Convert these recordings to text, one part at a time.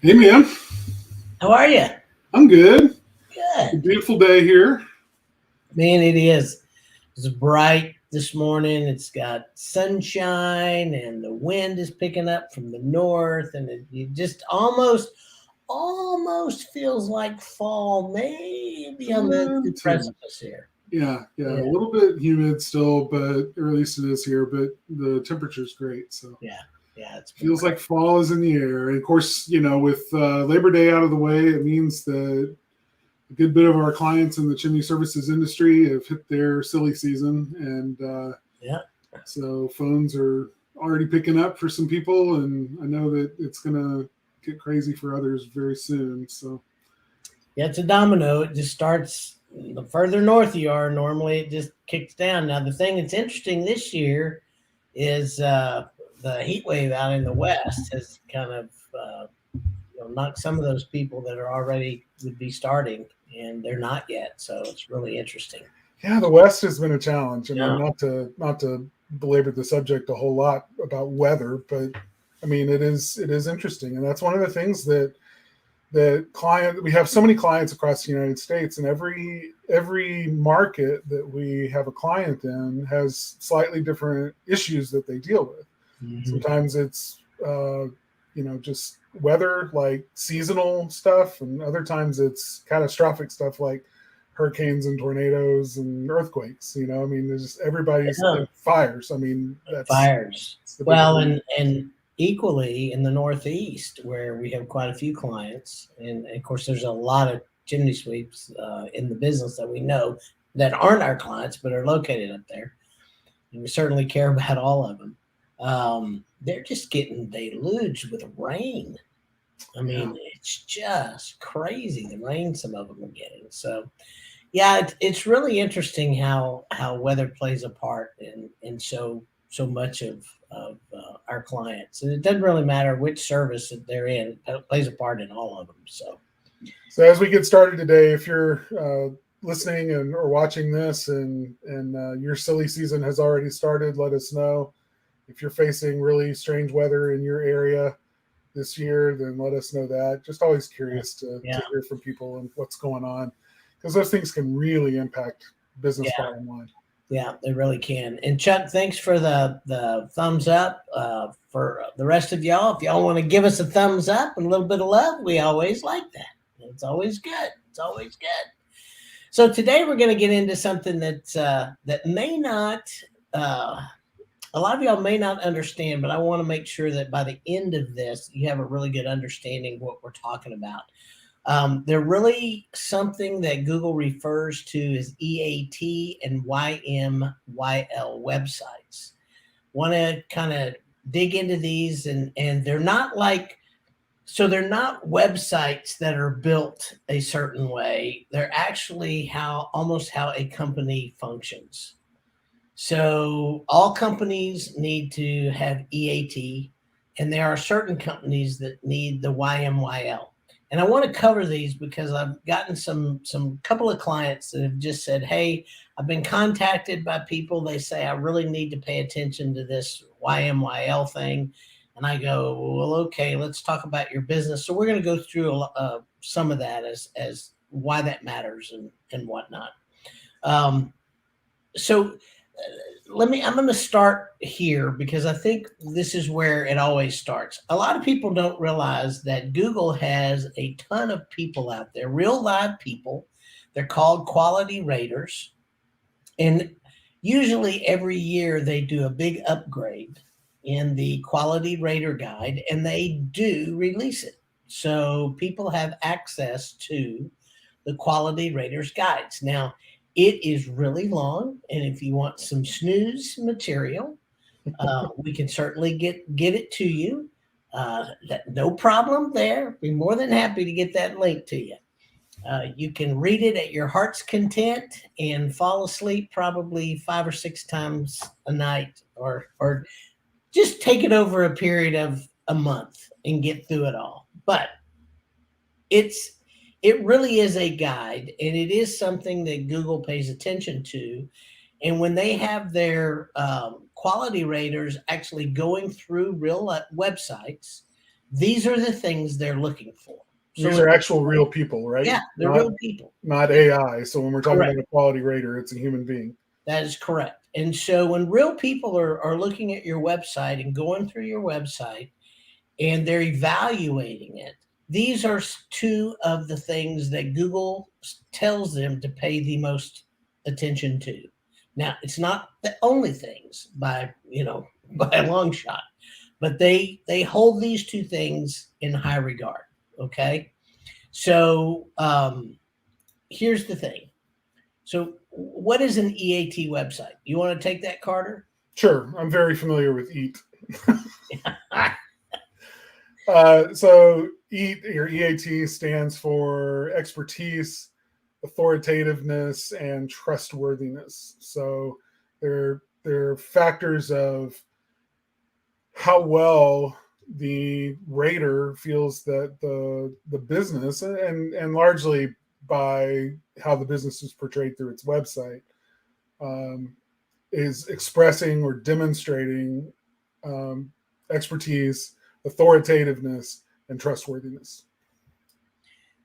Hey, man. How are you? I'm good. It's a Good. beautiful day here. Man, it is. It's bright this morning. It's got sunshine and the wind is picking up from the north and it just almost feels like fall, maybe on the Too. precipice here. Yeah. A Yeah, little bit humid still, but or at least it is here. But the temperature's great, so yeah, yeah. It's been feels great. like fall is in the air. And of course, with Labor Day out of the way, it means that a good bit of our clients in the chimney services industry have hit their silly season, and Yeah. so phones are already picking up for some people, and I know that it's gonna get crazy for others very soon. So Yeah, it's a domino. It just starts the further north you are, normally it just kicks down. Now, the thing that's interesting this year is the heat wave out in the west has kind of knocked some of those people that are already would be starting, and they're not yet. So it's really interesting. yeah, the West has been a challenge. I mean, Yeah, not to belabor the subject a whole lot about weather, but I mean it is interesting, and that's one of the things that client we have so many clients across the United States, and every market that we have a client in has slightly different issues that they deal with. hmm, Sometimes it's just weather like seasonal stuff, and other times it's catastrophic stuff like hurricanes and tornadoes and earthquakes. I mean, there's just everybody's yeah. in fires. I mean, that's Fires. the big Well, thing. and equally in the Northeast, where we have quite a few clients, and of course, there's a lot of chimney sweeps in the business that we know that aren't our clients but are located up there, and we certainly care about all of them. They're just getting deluged with rain. I Yeah. mean, it's just crazy the rain some of them are getting. So, yeah, it's really interesting how weather plays a part in so much of our clients, and it doesn't really matter which service that they're in; it plays a part in all of them. So, So as we get started today, if you're listening and or watching this, and your silly season has already started, let us know. If you're facing really strange weather in your area this year, then let us know that. Just always curious yeah, to hear from people and what's going on, because those things can really impact business yeah, bottom line. yeah, they really can. And Chuck, thanks for the thumbs up. For the rest of y'all, if y'all want to give us a thumbs up and a little bit of love, we always like that. It's always good. It's always good. So today we're going to get into something that may not uh, a lot of y'all may not understand, but I want to make sure that by the end of this, you have a really good understanding of what we're talking about. They're really something that Google refers to as EAT and YMYL websites. Want to kind of dig into these, and they're not like so they're not websites that are built a certain way. They're actually how a company functions. So all companies need to have EAT, and there are certain companies that need the YMYL. And I want to cover these because I've gotten some couple of clients that have just said, "Hey, I've been contacted by people. They say I really need to pay attention to this YMYL thing." And I go, "Well, okay, let's talk about your business." So we're going to go through some of that as why that matters and whatnot. Um, so I'm going to start here because I think this is where it always starts. A lot of people don't realize that Google has a ton of people out there, real live people. They're called quality raters, and usually every year they do a big upgrade in the quality rater guide, and they do release it so people have access to the quality raters guides. Now, it is really long, and if you want some snooze material, we can certainly get it to you. No problem there. Be more than happy to get that link to you. You can read it at your heart's content and fall asleep probably 5 or 6 times a night, or just take it over a period of a month and get through it all. But it's it really is a guide, and it is something that Google pays attention to. And when they have their quality raters actually going through real websites, These are the things they're looking for. So These are actual real people, right? Yeah, they're real people. Not AI. So when we're talking Correct. about a quality rater, it's a human being. That is correct. And so when real people are looking at your website and going through your website and they're evaluating it, these are two of the things that Google tells them to pay the most attention to. Now, it's not the only things by a long shot, but they hold these two things in high regard. Okay, so here's the thing. So what is an EAT website? You want to take that, Carter? Sure, I'm very familiar with EAT. So EAT, or EAT, stands for expertise, authoritativeness, and trustworthiness. So they're factors of how well the rater feels that the business, and largely by how the business is portrayed through its website, is expressing or demonstrating expertise, authoritativeness, and trustworthiness.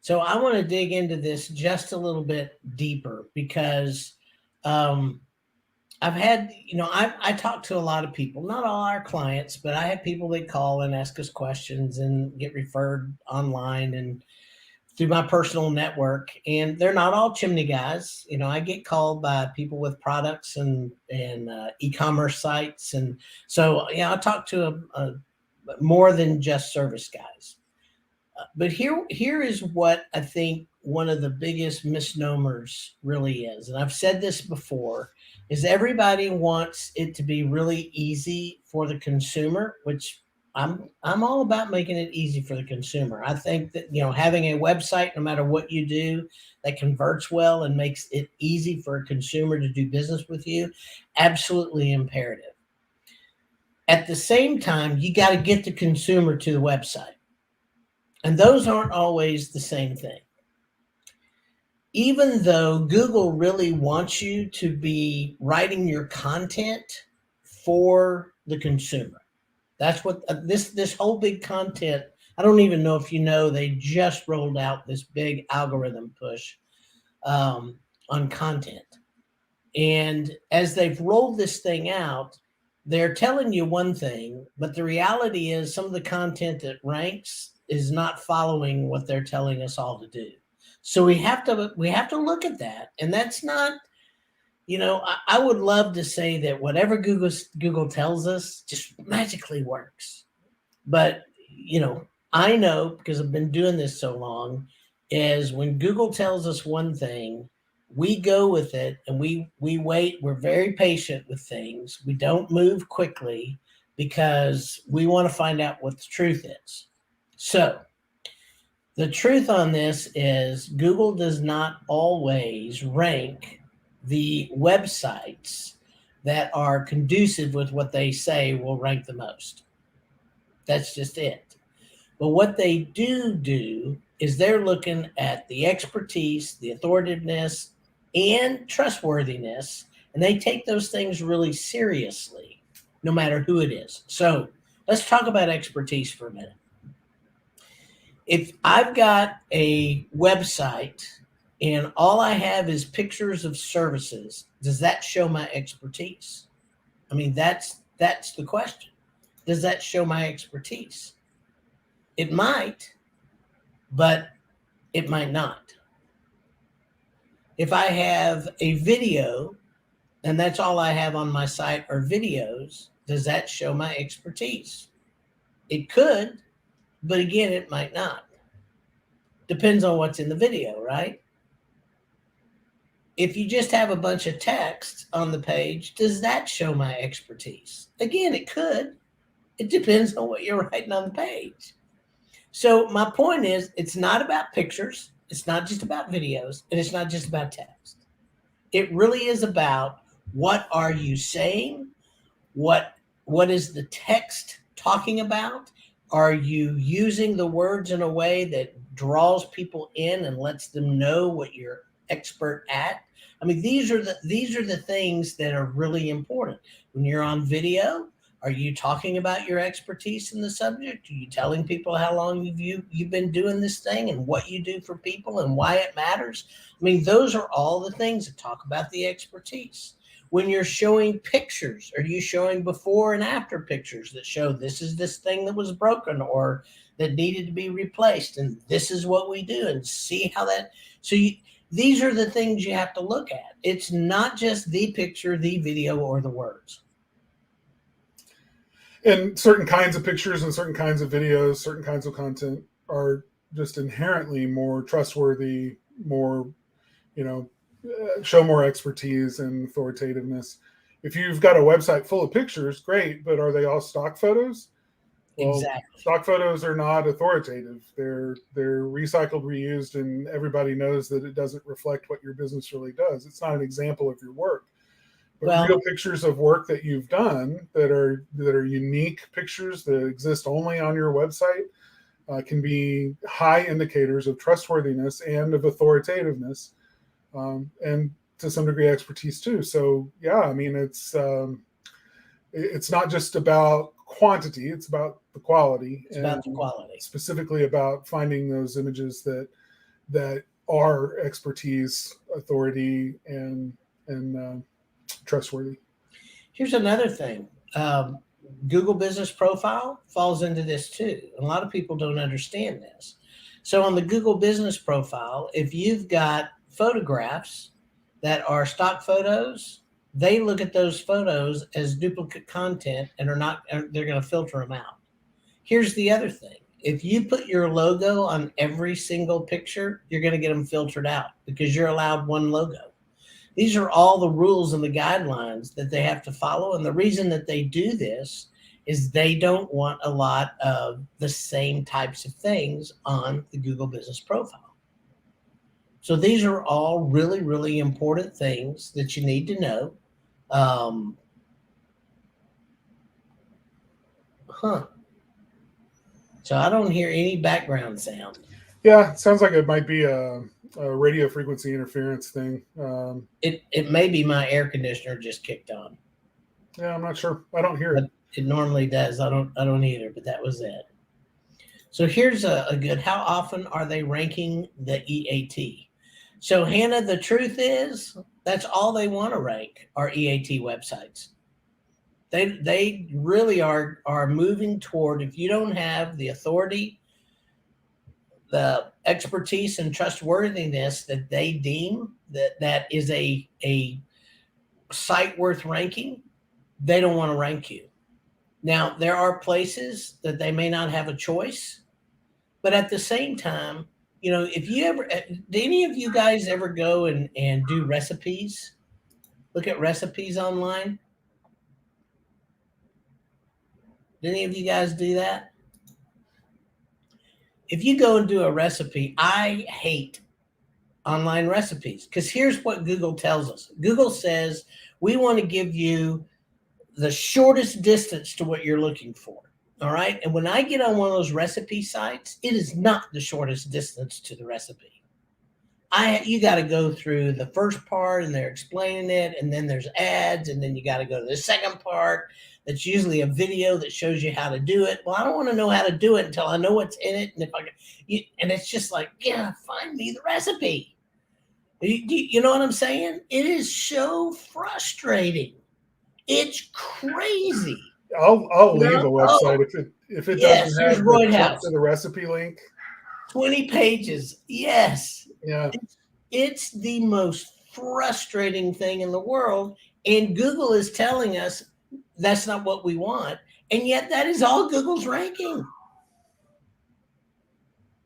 So I want to dig into this just a little bit deeper because I've had, I talk to a lot of people, not all our clients, but I have people that call and ask us questions and get referred online and through my personal network. And they're not all chimney guys. I get called by people with products and e-commerce sites. And so, I talk to more than just service guys. But here is what I think one of the biggest misnomers really is. And I've said this before, is everybody wants it to be really easy for the consumer, which I'm all about making it easy for the consumer. I think that, having a website, no matter what you do, that converts well and makes it easy for a consumer to do business with you, absolutely imperative. At the same time, you got to get the consumer to the website. And those aren't always the same thing. Even though Google really wants you to be writing your content for the consumer. That's what this whole big content. I don't even know if they just rolled out this big algorithm push on content. And as they've rolled this thing out, they're telling you one thing, but the reality is some of the content that ranks is not following what they're telling us all to do. So we have to look at that. And that's not, I would love to say that whatever Google tells us just magically works. But, I know, because I've been doing this so long, is when Google tells us one thing, we go with it and we wait. We're very patient with things. We don't move quickly because we want to find out what the truth is. So the truth on this is Google does not always rank the websites that are conducive with what they say will rank the most. That's just it. But what they do is they're looking at the expertise, the authoritativeness, and trustworthiness, and they take those things really seriously, no matter who it is. So let's talk about expertise for a minute. If I've got a website and all I have is pictures of services, does that show my expertise? I mean, that's the question. Does that show my expertise? It might, but it might not. If I have a video and that's all I have on my site are videos, does that show my expertise? It could, but again, it might not. Depends on what's in the video, right? If you just have a bunch of text on the page, does that show my expertise? Again, it could. It depends on what you're writing on the page. So my point is, it's not about pictures. It's not just about videos, and it's not just about text. It really is about what are you saying? What is the text talking about? Are you using the words in a way that draws people in and lets them know what you're expert at? I mean, these are the things that are really important. When you're on video, Are you talking about your expertise in the subject? Are you telling people how long you've been doing this thing and what you do for people and why it matters? I mean, those are all the things that talk about the expertise. When you're showing pictures, are you showing before and after pictures that show this is this thing that was broken or that needed to be replaced, and this is what we do, and see how that, these are the things you have to look at. It's not just the picture, the video, or the words. And certain kinds of pictures and certain kinds of videos, certain kinds of content are just inherently more trustworthy, more, show more expertise and authoritativeness. If you've got a website full of pictures, great, but are they all stock photos? Well, Exactly. stock photos are not authoritative. They're recycled, reused, and everybody knows that it doesn't reflect what your business really does. It's not an example of your work. But real pictures of work that you've done that are unique pictures that exist only on your website can be high indicators of trustworthiness and of authoritativeness, and to some degree expertise too. So yeah, I mean it's not just about quantity; it's about the quality. It's about the quality. Specifically about finding those images that are expertise, authority, and trustworthy. Here's another thing. Google Business Profile falls into this too. A lot of people don't understand this. So on the Google Business Profile, if you've got photographs that are stock photos, they look at those photos as duplicate content and they're going to filter them out. Here's the other thing. If you put your logo on every single picture, you're going to get them filtered out because you're allowed one logo. These are all the rules and the guidelines that they have to follow. And the reason that they do this is they don't want a lot of the same types of things on the Google Business Profile. So these are all really, really important things that you need to know. So I don't hear any background sound. Yeah, it sounds like it might be a radio frequency interference thing. It may be my air conditioner just kicked on. Yeah, I'm not sure. I don't hear it. It normally does. I don't either, but that was it. So here's a good, how often are they ranking the EAT? So Hannah, the truth is that's all they want to rank are EAT websites. They really are moving toward, if you don't have the authority, the expertise and trustworthiness that they deem that is a site worth ranking, they don't want to rank you. Now, there are places that they may not have a choice, but at the same time, if you ever, do any of you guys ever go and do recipes? Look at recipes online? Did any of you guys do that? If you go and do a recipe, I hate online recipes because here's what Google tells us. Google says, we want to give you the shortest distance to what you're looking for. All right. And when I get on one of those recipe sites, it is not the shortest distance to the recipe. You got to go through the first part and they're explaining it. And then there's ads. And then you got to go to the second part. That's usually a video that shows you how to do it. Well, I don't want to know how to do it until I know what's in it. And and it's just like, yeah, find me the recipe. You know what I'm saying? It is so frustrating. It's crazy. I'll leave a website if it doesn't have the recipe link. 20 pages. Yes. Yeah. It's the most frustrating thing in the world. And Google is telling us that's not what we want. And yet that is all Google's ranking.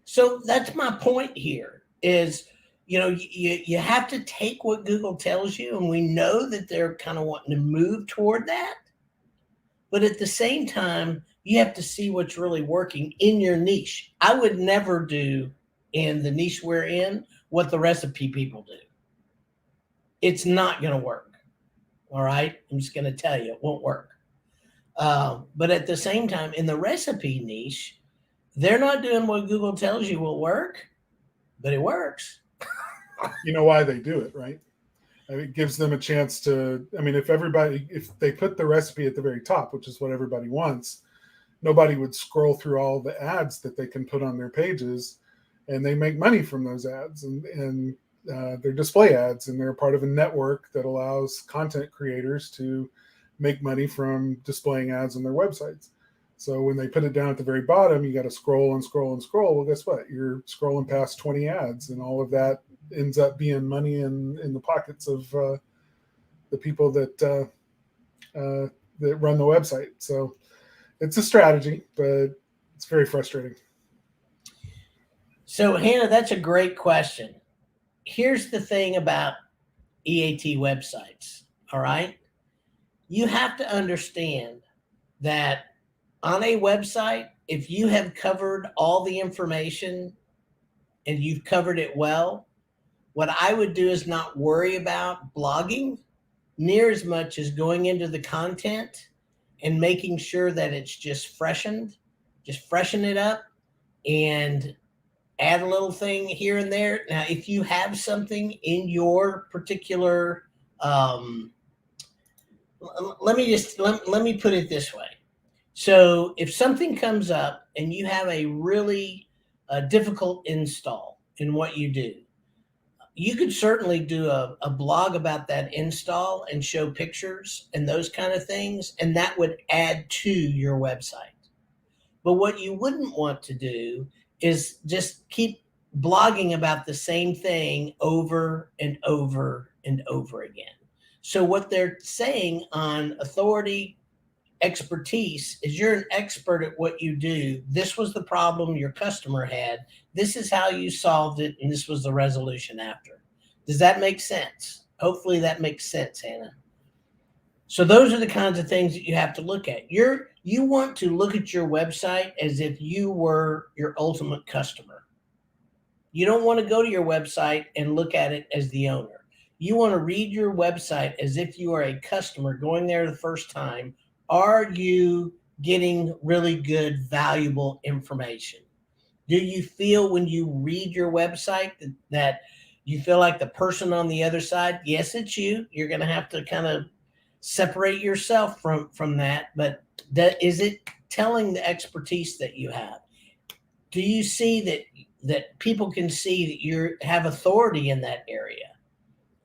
So that's my point here is, you have to take what Google tells you. And we know that they're kind of wanting to move toward that. But at the same time, you have to see what's really working in your niche. I would never do in the niche we're in what the recipe people do. It's not going to work. All right. I'm just going to tell you, it won't work. But at the same time, in the recipe niche, they're not doing what Google tells you will work, but it works. You know why they do it, right? I mean, it gives them a chance to, I mean, if they put the recipe at the very top, which is what everybody wants, nobody would scroll through all the ads that they can put on their pages, and they make money from those ads, and they're display ads, and they're part of a network that allows content creators to make money from displaying ads on their websites. So when they put it down at the very bottom, you got to scroll and scroll and scroll. Well, guess what? You're scrolling past 20 ads, and all of that ends up being money in the pockets of the people that run the website. So it's a strategy, but it's very frustrating. So, Hannah, that's a great question. Here's the thing about EAT websites, all right? You have to understand that on a website, if you have covered all the information and you've covered it well, what I would do is not worry about blogging near as much as going into the content and making sure that it's just freshened, just freshen it up and add a little thing here and there. Now, if you have something in your particular, let me put it this way. So if something comes up and you have a really difficult install in what you do, you could certainly do a blog about that install and show pictures and those kind of things, and that would add to your website. But what you wouldn't want to do is just keep blogging about the same thing over and over and over again. So what they're saying on authority expertise is you're an expert at what you do. This was the problem your customer had. This is how you solved it, and this was the resolution after. Does that make sense? Hopefully that makes sense, Hannah. So those are the kinds of things that you have to look at. You want to look at your website as if you were your ultimate customer. You don't want to go to your website and look at it as the owner. You want to read your website as if you are a customer going there the first time. Are you getting really good, valuable information? Do you feel when you read your website that you feel like the person on the other side? Yes, it's you. You're going to have to kind of separate yourself from that. But is it telling the expertise that you have? Do you see that people can see that you have authority in that area?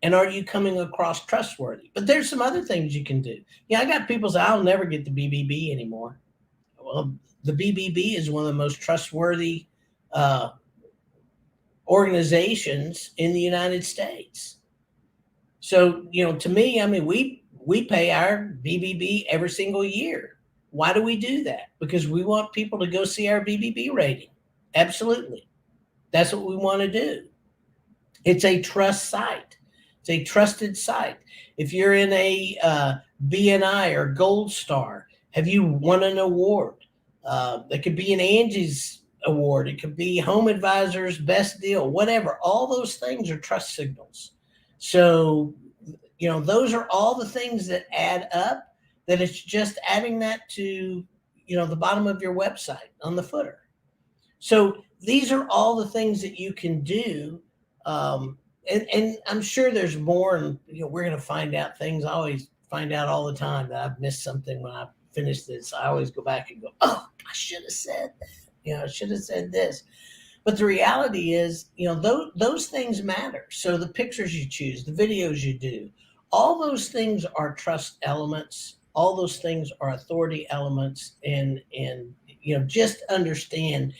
And are you coming across trustworthy? But there's some other things you can do. Yeah, I got people say, I'll never get the BBB anymore. Well, the BBB is one of the most trustworthy organizations in the United States. So, to me, I mean, we pay our BBB every single year. Why do we do that? Because we want people to go see our BBB rating. Absolutely. That's what we want to do. It's a trust site. It's a trusted site. If you're in a BNI or Gold Star, have you won an award? It could be an Angie's award. It could be Home Advisor's Best Deal, whatever. All those things are trust signals. So, those are all the things that add up, that it's just adding that to, the bottom of your website on the footer. So these are all the things that you can do. And I'm sure there's more, and we're going to find out things. I always find out all the time that I've missed something when I finish this. I always go back and go, oh, I should have said that. I should have said this. But the reality is, those things matter. So the pictures you choose, the videos you do, all those things are trust elements. All those things are authority elements. And just understand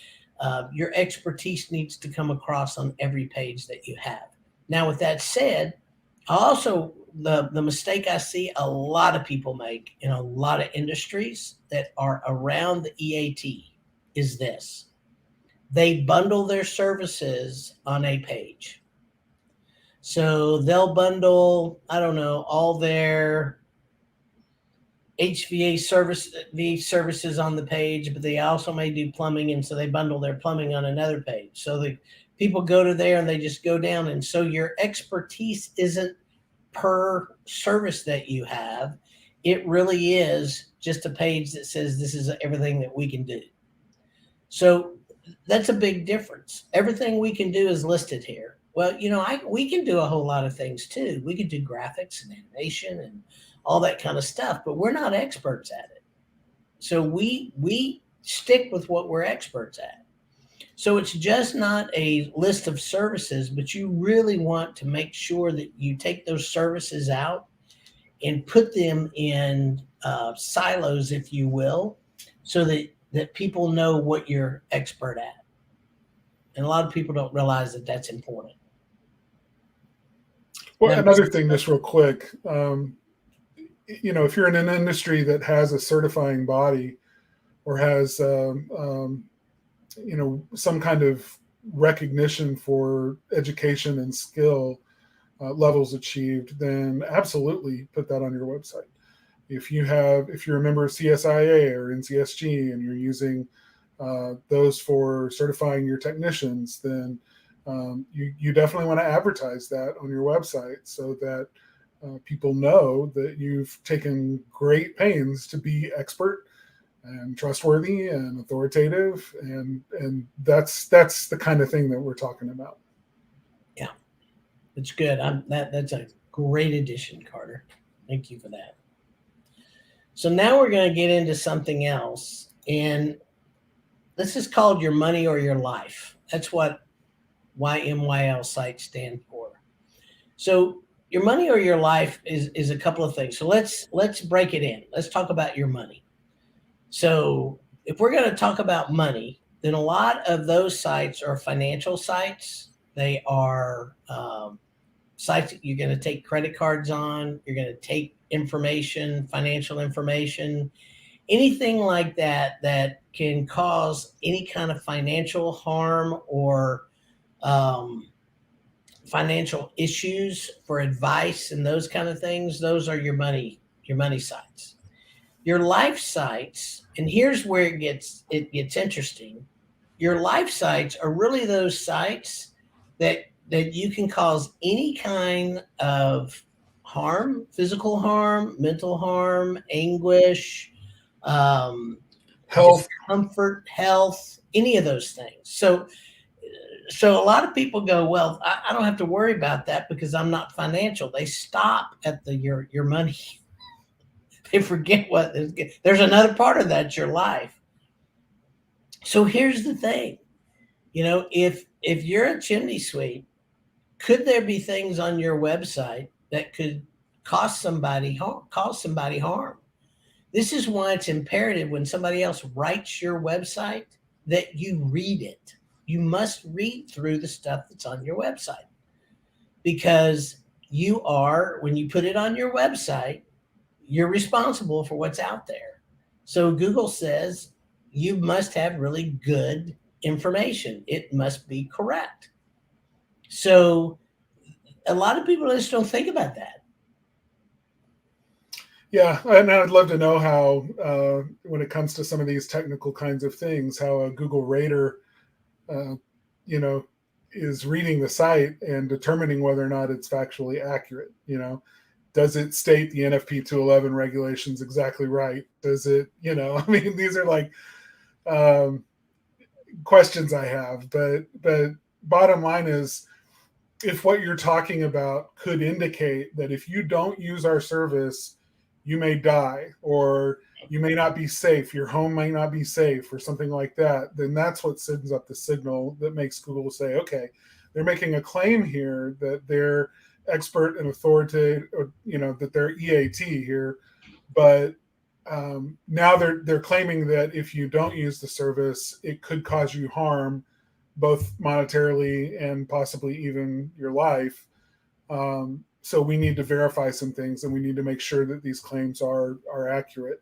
your expertise needs to come across on every page that you have. Now, with that said, also the mistake I see a lot of people make in a lot of industries that are around the EAT is this. They bundle their services on a page. So they'll bundle, I don't know, all their HVAC services on the page, but they also may do plumbing, and so they bundle their plumbing on another page. So the people go to there and they just go down, and so your expertise isn't per service that you have. It really is just a page that says this is everything that we can do. So that's a big difference. Everything we can do is listed here. Well, we can do a whole lot of things too. We can do graphics and animation and all that kind of stuff, but we're not experts at it. So we stick with what we're experts at. So it's just not a list of services, but you really want to make sure that you take those services out and put them in silos, if you will, so that people know what you're expert at. And a lot of people don't realize that that's important. Well, Now, another thing, just real quick, if you're in an industry that has a certifying body or has, some kind of recognition for education and skill levels achieved, then absolutely put that on your website. If you're a member of CSIA or NCSG and you're using those for certifying your technicians, then you definitely want to advertise that on your website so that people know that you've taken great pains to be expert and trustworthy and authoritative, and that's the kind of thing that we're talking about. Yeah, it's good. That's a great addition, Carter. Thank you for that. So now we're going to get into something else, and this is called your money or your life. That's what Y.M.Y.L sites stand for. So your money or your life is a couple of things. So let's break it in. Let's talk about your money. So if we're going to talk about money, then a lot of those sites are financial sites. They are sites that you're going to take credit cards on. You're going to take information, financial information, anything like that that can cause any kind of financial harm or financial issues for advice and those kind of things. Those are your money sites. Your life sites, and here's where it gets interesting. Your life sites are really those sites that you can cause any kind of harm, physical harm, mental harm, anguish, Health. discomfort, health, any of those things. So a lot of people go, well, I don't have to worry about that because I'm not financial. They stop at your money. They forget there's another part of that, your life. So here's the thing, if you're a chimney sweep, could there be things on your website that could cause somebody harm? This is why it's imperative when somebody else writes your website that you read it. You must read through the stuff that's on your website, because when you put it on your website, you're responsible for what's out there. So Google says you must have really good information. It must be correct. So a lot of people just don't think about that. Yeah, and I'd love to know how, when it comes to some of these technical kinds of things, how a Google rater, is reading the site and determining whether or not it's factually accurate. Does it state the NFP 211 regulations exactly right? Does it, these are like questions I have, but bottom line is, if what you're talking about could indicate that if you don't use our service, you may die, or you may not be safe, your home may not be safe, or something like that, then that's what sends up the signal that makes Google say, okay, they're making a claim here that they're expert and authoritative, or, that they're EAT here, but now they're claiming that if you don't use the service, it could cause you harm, both monetarily and possibly even your life. So we need to verify some things, and we need to make sure that these claims are accurate.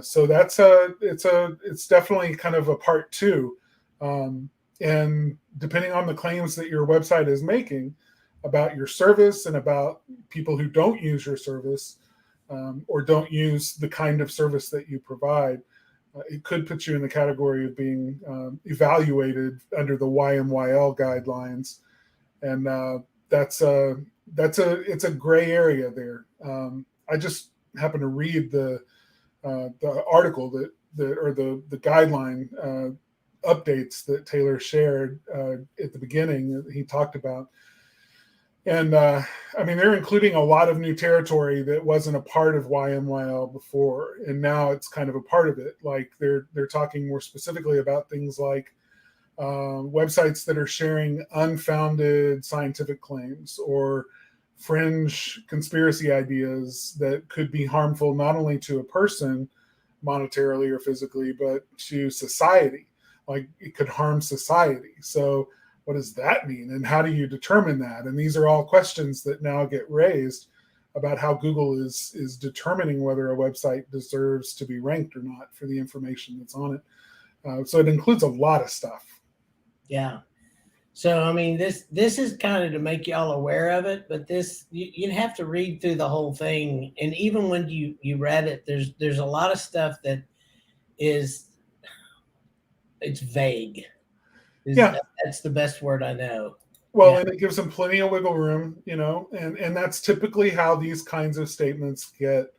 So it's definitely kind of a part two. And depending on the claims that your website is making about your service and about people who don't use your service, or don't use the kind of service that you provide, it could put you in the category of being evaluated under the Y.M.Y.L guidelines, and it's a gray area there. I just happened to read the article or the guideline updates that Taylor shared at the beginning. He talked about And I mean, they're including a lot of new territory that wasn't a part of Y.M.Y.L before, and now it's kind of a part of it. Like they're talking more specifically about things like websites that are sharing unfounded scientific claims or fringe conspiracy ideas that could be harmful not only to a person monetarily or physically, but to society. Like it could harm society. So what does that mean? And how do you determine that? And these are all questions that now get raised about how Google is determining whether a website deserves to be ranked or not for the information that's on it. So it includes a lot of stuff. Yeah. So I mean, this is kind of to make y'all aware of it, but this you'd have to read through the whole thing, and even when you read it, there's a lot of stuff that is it's vague. Yeah. That's the best word I know. Well, Yeah. and it gives them plenty of wiggle room, and that's typically how these kinds of statements get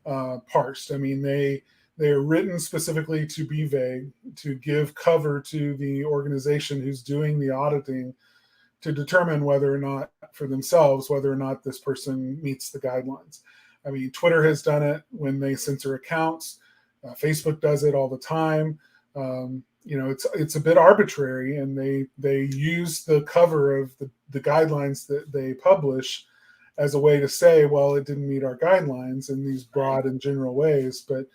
parsed. I mean, they're written specifically to be vague, to give cover to the organization who's doing the auditing to determine whether or not for themselves, whether or not this person meets the guidelines. I mean, Twitter has done it when they censor accounts. Facebook does it all the time. It's a bit arbitrary, and they use the cover of the guidelines that they publish as a way to say, well, it didn't meet our guidelines in these broad and general ways. But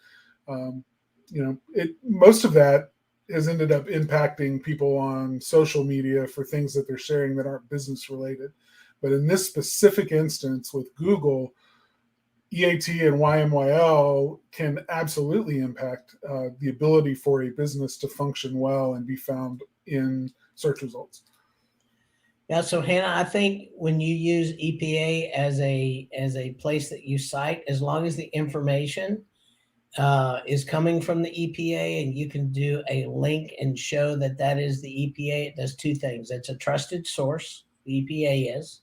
most of that has ended up impacting people on social media for things that they're sharing that aren't business related. But in this specific instance with Google, EAT and YMYL can absolutely impact the ability for a business to function well and be found in search results. Yeah, so Hannah, I think when you use EPA as a place that you cite, as long as the information is coming from the EPA, and you can do a link and show that is the EPA, it does two things. It's a trusted source, the EPA is,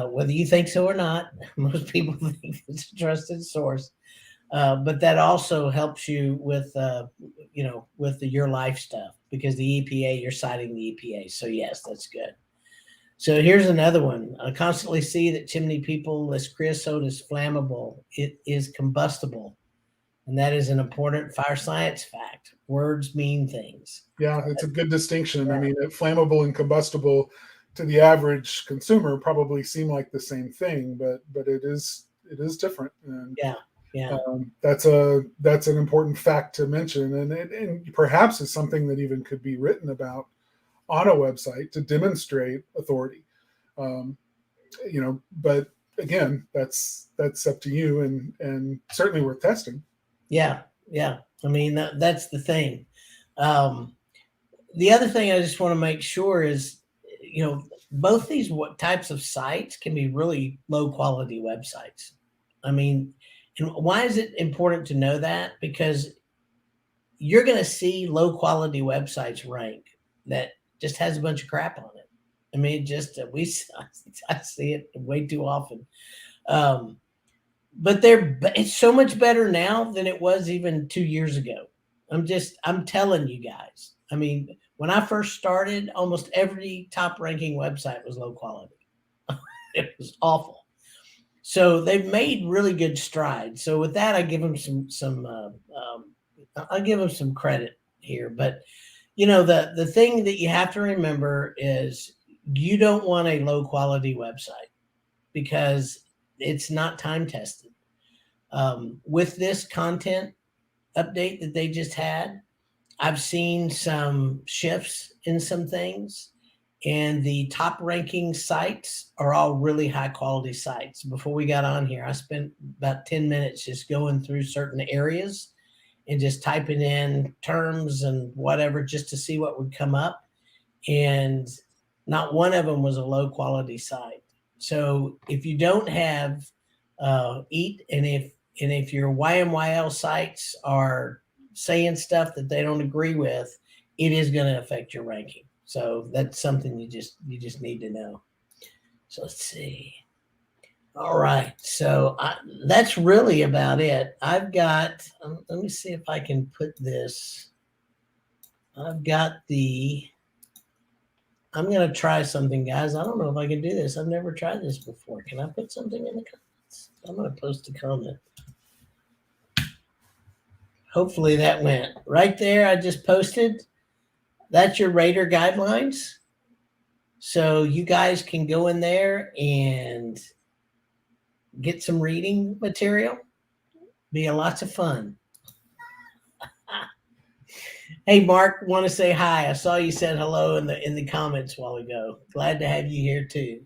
whether you think so or not. Most people think it's a trusted source, but that also helps you with your life stuff, because the EPA, you're citing the EPA. So yes, that's good. So here's another one. I constantly see that chimney people list creosote as flammable. It is combustible. And that is an important fire science fact. Words mean things. Yeah, it's a good distinction. I mean, flammable and combustible to the average consumer probably seem like the same thing, but it is different. And yeah. That's an important fact to mention, and perhaps is something that even could be written about on a website to demonstrate authority. But again, that's up to you, and certainly worth testing. Yeah. I mean, that's the thing. The other thing I just want to make sure is, both these types of sites can be really low quality websites. I mean, and why is it important to know that? Because you're going to see low quality websites rank that just has a bunch of crap on it. I mean, I see it way too often. But it's so much better now than it was even 2 years ago. I'm telling you guys. I mean, when I first started, almost every top ranking website was low quality. It was awful. So they've made really good strides. So with that, I give them I'll give them some credit here. But the thing that you have to remember is you don't want a low quality website, because it's not time tested. With this content update that they just had, I've seen some shifts in some things, and the top ranking sites are all really high quality sites. Before we got on here, I spent about 10 minutes just going through certain areas and just typing in terms and whatever, just to see what would come up. And not one of them was a low quality site. So if you don't have EAT, and if your YMYL sites are saying stuff that they don't agree with, it is going to affect your ranking. So that's something you just need to know. So let's see. All right. So that's really about it. I've got, let me see if I can put this. I've got the I'm going to try something, guys. I don't know if I can do this. I've never tried this before. Can I put something in the comments? I'm going to post a comment. Hopefully that went right there. I just posted. That's your rater guidelines. So you guys can go in there and get some reading material. Be a lots of fun. Hey, Mark, want to say hi. I saw you said hello in the comments a while ago. Glad to have you here too.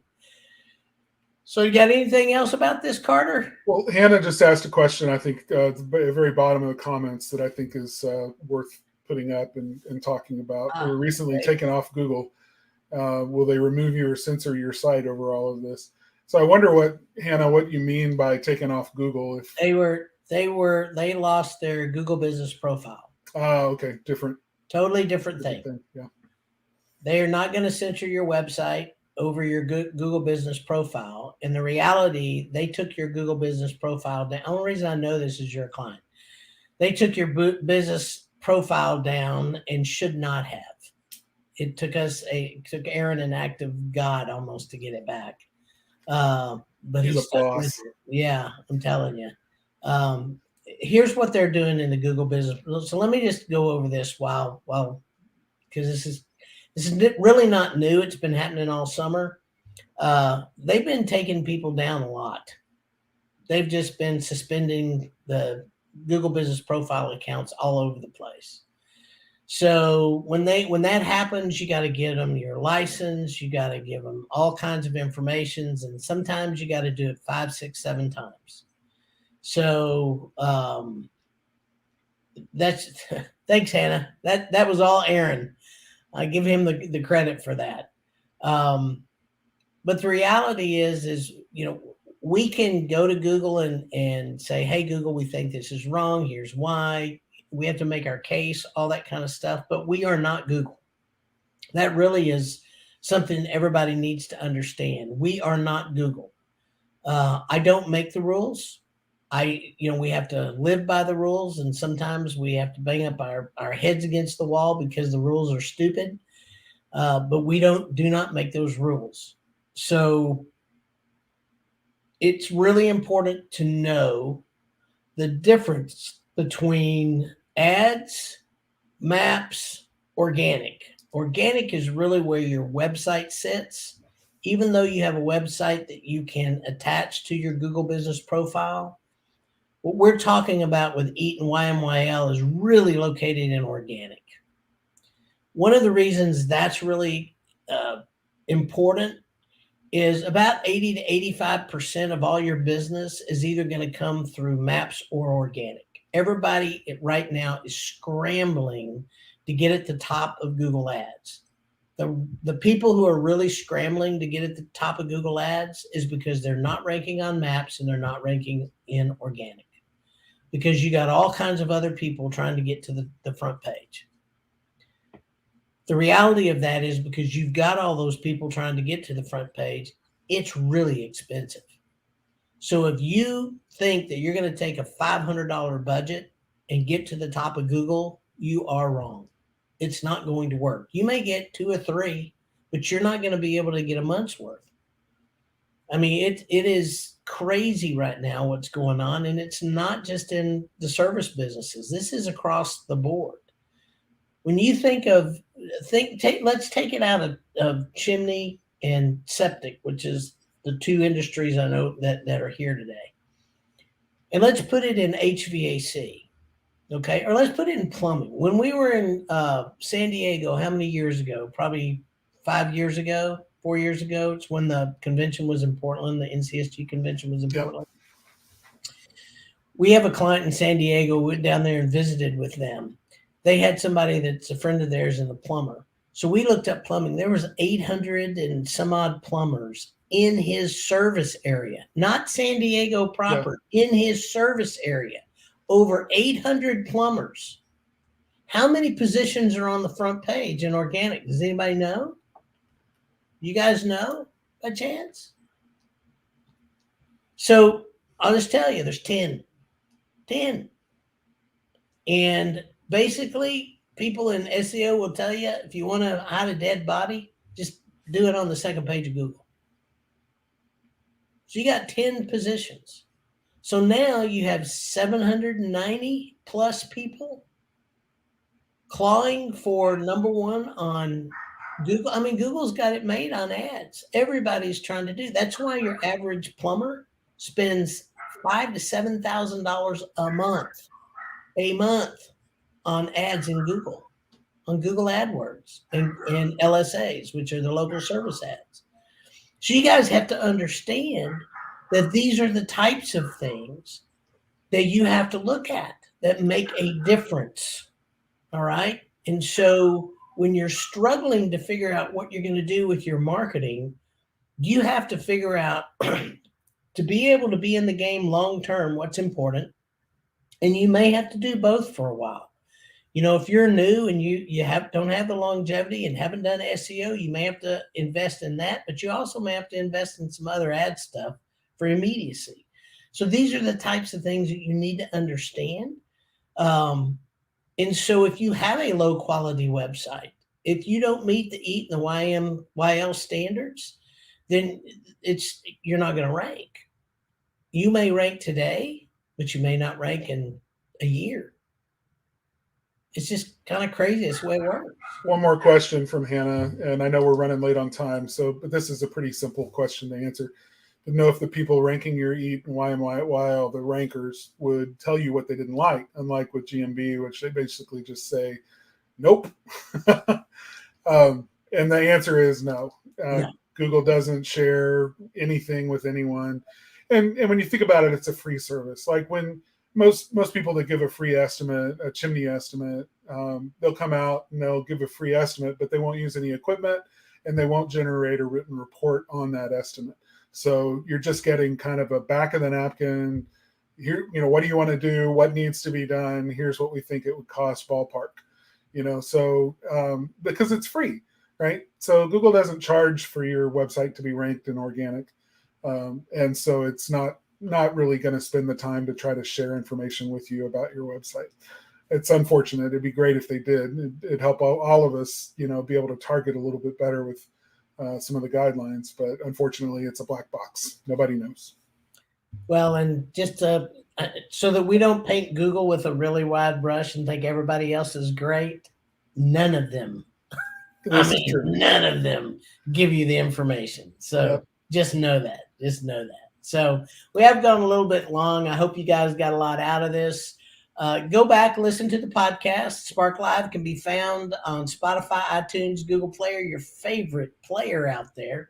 So you got anything else about this, Carter? Well, Hannah just asked a question, I think, at the very bottom of the comments that I think is worth putting up and talking about. We were recently taken off Google. Will they remove you or censor your site over all of this? So I wonder Hannah, what you mean by taken off Google. If they lost their Google business profile. Okay. Totally different thing. Yeah. They are not going to censor your website over your Google business profile. In the reality, they took your Google business profile down. The only reason I know this is you're a client. They took your business profile down and should not have. It took Aaron an act of God almost to get it back. But he's a boss. Yeah, I'm telling you. Here's what they're doing in the Google business. So let me just go over this while because this is really not new. It's been happening all summer. They've been taking people down a lot. They've just been suspending the Google business profile accounts all over the place. So when that happens, you got to give them your license. You got to give them all kinds of informations, and sometimes you got to do it 5, 6, 7 times. So that's thanks, Hannah. That was all Aaron. I give him the credit for that. But the reality is we can go to Google and say, hey, Google, we think this is wrong. Here's why. We have to make our case, all that kind of stuff. But we are not Google. That really is something everybody needs to understand. We are not Google. I don't make the rules. We have to live by the rules, and sometimes we have to bang up our heads against the wall because the rules are stupid. But we do not make those rules. So it's really important to know the difference between ads, maps, organic. Organic is really where your website sits. Even though you have a website that you can attach to your Google business profile, what we're talking about with EAT and Y.M.Y.L is really located in organic. One of the reasons that's really important is about 80 to 85% of all your business is either going to come through maps or organic. Everybody right now is scrambling to get at the top of Google Ads. The people who are really scrambling to get at the top of Google Ads is because they're not ranking on maps and they're not ranking in organic. Because you got all kinds of other people trying to get to the front page. The reality of that is because you've got all those people trying to get to the front page, it's really expensive. So if you think that you're going to take a $500 budget and get to the top of Google, you are wrong. It's not going to work. You may get 2 or 3, but you're not going to be able to get a month's worth. I mean, it is crazy right now what's going on, and it's not just in the service businesses. This is across the board. When you let's take it out of chimney and septic, which is the 2 industries I know that are here today. And let's put it in HVAC, okay? Or let's put it in plumbing. When we were in San Diego, how many years ago? Probably 5 years ago, 4 years ago. It's when the convention was in Portland, the NCSG convention was in Portland. We have a client in San Diego. We went down there and visited with them. They had somebody that's a friend of theirs and a plumber. So we looked up plumbing. There was 800 and some odd plumbers in his service area, not San Diego proper, in his service area. Over 800 plumbers. How many positions are on the front page in organic? Does anybody know? You guys know by chance? So I'll just tell you, there's 10. And basically, people in SEO will tell you if you want to hide a dead body, just do it on the second page of Google. So you got 10 positions. So now you have 790 plus people clawing for number one on Google. I mean, Google's got it made on ads. Everybody's trying to do. That's why your average plumber spends $5,000 to $7,000 a month on ads in Google, on Google AdWords and LSAs, which are the local service ads. So you guys have to understand that these are the types of things that you have to look at that make a difference. All right. And so when you're struggling to figure out what you're going to do with your marketing, you have to figure out to be able to be in the game long term, what's important. And you may have to do both for a while. You know, if you're new and you don't have the longevity and haven't done SEO, you may have to invest in that, but you also may have to invest in some other ad stuff for immediacy. So these are the types of things that you need to understand. And so if you have a low quality website, if you don't meet the EAT and the Y.M.Y.L standards, then you're not going to rank. You may rank today, but you may not rank in a year. It's just kind of crazy. It's the way it works. One more question from Hannah, and I know we're running late on time, but this is a pretty simple question to answer. To know if the people ranking your EAT and Y.M.Y.L, the rankers, would tell you what they didn't like, unlike with GMB, which they basically just say, nope. And the answer is no. No. Google doesn't share anything with anyone. And when you think about it, it's a free service. Like when most people that give a free estimate, a chimney estimate, they'll come out and they'll give a free estimate, but they won't use any equipment and they won't generate a written report on that estimate. So you're just getting kind of a back of the napkin. Here, what do you want to do? What needs to be done? Here's what we think it would cost, ballpark. So because it's free, right? So Google doesn't charge for your website to be ranked in organic, and so it's not really going to spend the time to try to share information with you about your website. It's unfortunate. It'd be great if they did. It'd help all of us, be able to target a little bit better with some of the guidelines, but unfortunately it's a black box. Nobody knows. Well, and just so that we don't paint Google with a really wide brush and think everybody else is great, none of them, none of them give you the information. So Just know that. So we have gone a little bit long. I hope you guys got a lot out of this. Go back, listen to the podcast. Spark Live can be found on Spotify, iTunes, Google Play, your favorite player out there.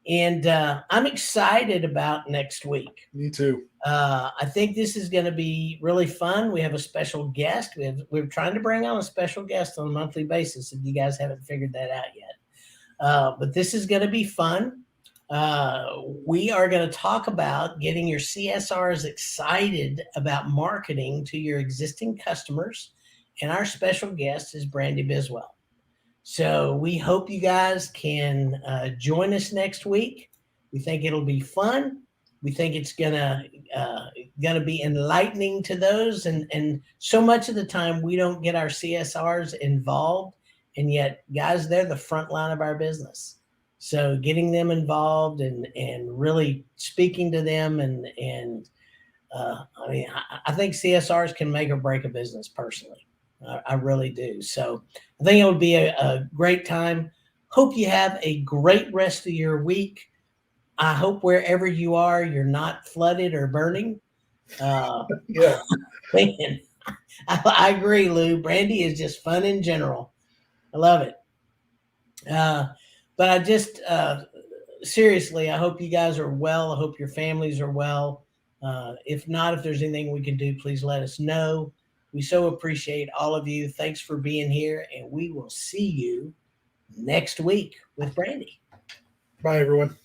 And I'm excited about next week. Me too. I think this is going to be really fun. We have a special guest. We're trying to bring on a special guest on a monthly basis, if you guys haven't figured that out yet. But this is going to be fun. We are going to talk about getting your CSRs excited about marketing to your existing customers. And our special guest is Brandy Biswell. So we hope you guys can join us next week. We think it'll be fun. We think it's gonna be enlightening to those. And so much of the time we don't get our CSRs involved. And yet, guys, they're the front line of our business. So getting them involved and really speaking to them I think CSRs can make or break a business personally. I really do. So I think it would be a great time. Hope you have a great rest of your week. I hope wherever you are, you're not flooded or burning. Yeah. Man, I agree, Lou. Brandy is just fun in general. I love it. But I just, seriously, I hope you guys are well. I hope your families are well. If not, if there's anything we can do, please let us know. We so appreciate all of you. Thanks for being here, and we will see you next week with Brandy. Bye, everyone.